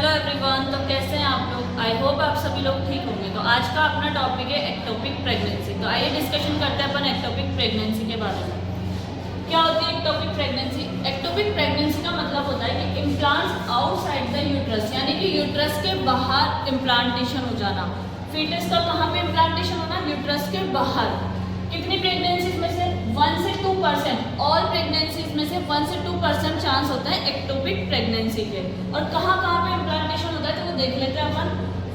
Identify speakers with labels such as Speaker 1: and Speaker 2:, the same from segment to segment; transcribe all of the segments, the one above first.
Speaker 1: Hello everyone, तो कैसे हैं आप लोग। आई होप आप सभी लोग ठीक होंगे। तो आज का अपना टॉपिक है एक्टोपिक प्रेगनेंसी। तो आइए डिस्कशन करते हैं अपन एक्टोपिक प्रेगनेंसी के बारे में। क्या होती है एक्टोपिक प्रेगनेंसी? एक्टोपिक प्रेगनेंसी का मतलब होता है कि इम्प्लांट्स आउटसाइड द यूट्रस, यानी कि यूट्रस के बाहर इम्प्लांटेशन हो जाना। फीटस का कहाँ पे इम्प्लांटेशन होना? यूट्रस के बाहर। कितनी प्रेगनेंसीज में से? 1 से 2%। ऑल प्रेगनेंसीज में से 1 से 2% चांस होता है एक्टोपिक प्रेगनेंसी के। और कहाँ कहाँ पे इम्प्लांटेशन होता है तो वो देख लेते हैं अपन।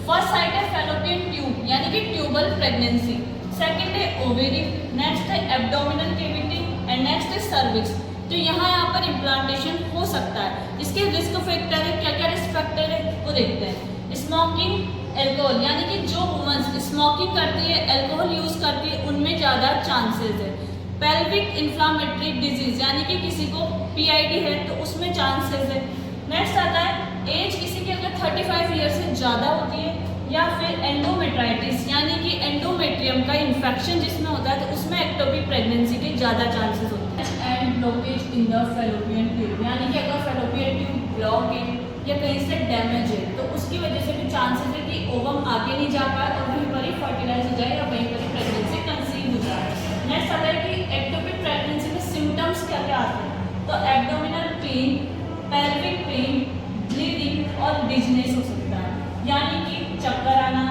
Speaker 1: फर्स्ट साइट है फैलोपियन ट्यूब, यानी कि ट्यूबल प्रेगनेंसी। सेकंड है ओवेरी, नेक्स्ट है एब्डोमिनल कैविटी एंड नेक्स्ट है सर्विक्स। तो यहाँ पर इम्प्लांटेशन हो सकता है। इसके रिस्क फैक्टर है, क्या क्या रिस्क फैक्टर है वो देखते हैं। स्मोकिंग, एल्कोहल, यानी कि जो वुमेन्स स्मोकिंग करती है, एल्कोहल यूज करती है, उनमें ज़्यादा चांसेस है। पेल्विक इन्फ्लामेटरी डिजीज, यानी कि किसी को पीआईडी है तो उसमें चांसेस है। नेक्स्ट आता है एज, किसी की अगर 35 ईयर से ज़्यादा होती है, या फिर एंडोमेट्राइटिस, यानी कि एंडोमेट्रियम का इन्फेक्शन जिसमें होता है तो उसमें एक्टोपिक प्रेगनेंसी के ज़्यादा चांसेस होते हैं। And blockage in the fallopian tube, यानी कि अगर फैलोपियन ट्यूब ब्लॉक है या कहीं से डैमेज है तो उसकी वजह से भी चांसेस है कि ओवम आगे नहीं जा पाए और वहीं पर ही फर्टिलाइज हो जाए या वहीं पर ही प्रेगनेंसी कंसीव हो जाए। नेक्स्ट आता है कि एक्टोपिक प्रेगनेंसी में सिम्टम्स क्या क्या आते हैं। तो abdominal pain, pelvic pain, bleeding और डिजनेस हो सकता है, यानी कि चक्कर आना,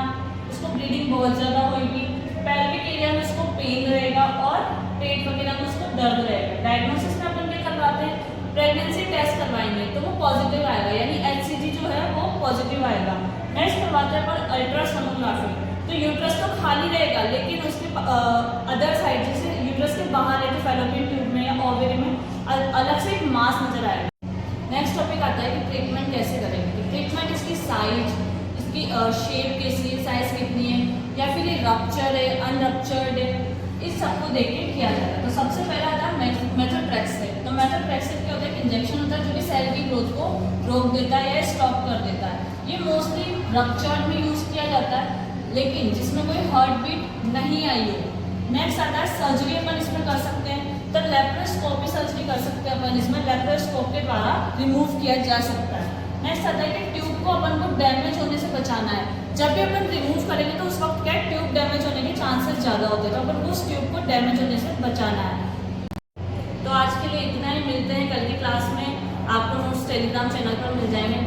Speaker 1: उसको ब्लीडिंग बहुत ज़्यादा होगी, पेल्विक एरिया में उसको पेन रहेगा और पेट वगैरह में उसको दर्द रहेगा। डायग्नोसिस में अपन क्या करवाते हैं? प्रेगनेंसी टेस्ट करवाएंगे तो वो पॉजिटिव आएगा, यानी एचसीजी जो है वो पॉजिटिव आएगा। नेक्स्ट करवाते हैं अपन अल्ट्रासोनोग्राफी। तो यूट्रस तो खाली रहेगा लेकिन उसके अदर साइड, जैसे यूट्रस के बाहर है तो फैलोपियन ट्यूब में या ओवरी में अलग से एक मास नजर आएगा। नेक्स्ट टॉपिक आता है कि ट्रीटमेंट कैसे करेंगे। तो ट्रीटमेंट इसकी साइज, इसकी शेप कैसी है, साइज कितनी है, या फिर ये रप्चर है, अनरप्चर्ड है, इस सबको देख के किया जाता है। तो सबसे पहला आता है मेथोट्रेक्सेट। तो मेथोट्रेक्सेट क्या होता है? इंजेक्शन होता है जो कि सेल की ग्रोथ को रोक देता है या स्टॉप कर देता है। ये मोस्टली रप्चर्ड में यूज किया जाता है, लेकिन जिसमें कोई हार्ट बीट नहीं आई हो। नेक्स्ट आता है सर्जरी, अपन इसमें कर सकते हैं। तो लेप्रोस्कोपी सर्जरी कर सकते हैं अपन इसमें, लेप्रोस्कोप के द्वारा रिमूव किया जा सकता है। नेक्स्ट आता है कि ट्यूब को अपन को डैमेज होने से बचाना है। जब भी अपन रिमूव करेंगे तो उस वक्त क्या ट्यूब डैमेज होने के चांसेस ज़्यादा होते हैं, तो अपन उस ट्यूब को डैमेज होने से बचाना है। तो आज के लिए इतना ही, मिलते हैं कल की क्लास में। आपको नोट्स टेलीग्राम चैनल पर मिल जाएंगे।